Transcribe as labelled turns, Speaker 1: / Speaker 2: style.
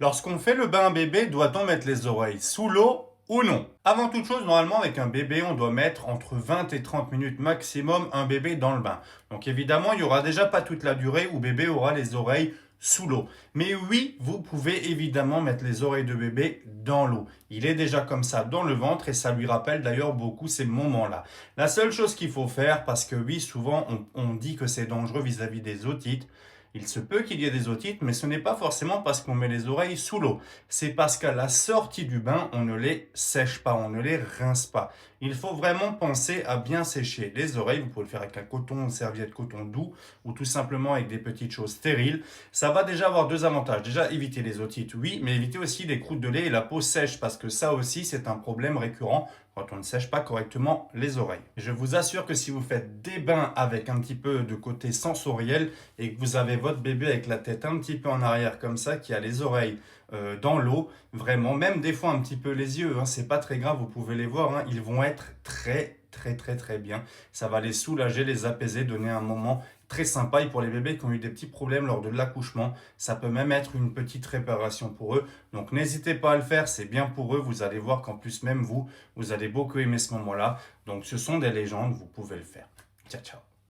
Speaker 1: Lorsqu'on fait le bain bébé, doit-on mettre les oreilles sous l'eau ou non? Avant toute chose, normalement, avec un bébé, on doit mettre entre 20 et 30 minutes maximum un bébé dans le bain. Donc évidemment, il n'y aura déjà pas toute la durée où bébé aura les oreilles sous l'eau. Mais oui, vous pouvez évidemment mettre les oreilles de bébé dans l'eau. Il est déjà comme ça dans le ventre et ça lui rappelle d'ailleurs beaucoup ces moments-là. La seule chose qu'il faut faire, parce que oui, souvent on dit que c'est dangereux vis-à-vis des otites, il se peut qu'il y ait des otites, mais ce n'est pas forcément parce qu'on met les oreilles sous l'eau. C'est parce qu'à la sortie du bain, on ne les sèche pas, on ne les rince pas. Il faut vraiment penser à bien sécher les oreilles. Vous pouvez le faire avec un coton, une serviette coton doux ou tout simplement avec des petites choses stériles. Ça va déjà avoir deux avantages. Déjà, éviter les otites, oui, mais éviter aussi les croûtes de lait et la peau sèche parce que ça aussi, c'est un problème récurrent quand on ne sèche pas correctement les oreilles. Je vous assure que si vous faites des bains avec un petit peu de côté sensoriel et que vous avez votre bébé avec la tête un petit peu en arrière comme ça, qui a les oreilles dans l'eau, vraiment, même des fois un petit peu les yeux, hein, c'est pas très grave, vous pouvez les voir, hein, ils vont être très bien. Ça va les soulager, les apaiser, donner un moment très sympa. Et pour les bébés qui ont eu des petits problèmes lors de l'accouchement, ça peut même être une petite réparation pour eux. Donc n'hésitez pas à le faire, c'est bien pour eux. Vous allez voir qu'en plus même vous allez beaucoup aimer ce moment-là. Donc ce sont des légendes, vous pouvez le faire. Ciao, ciao.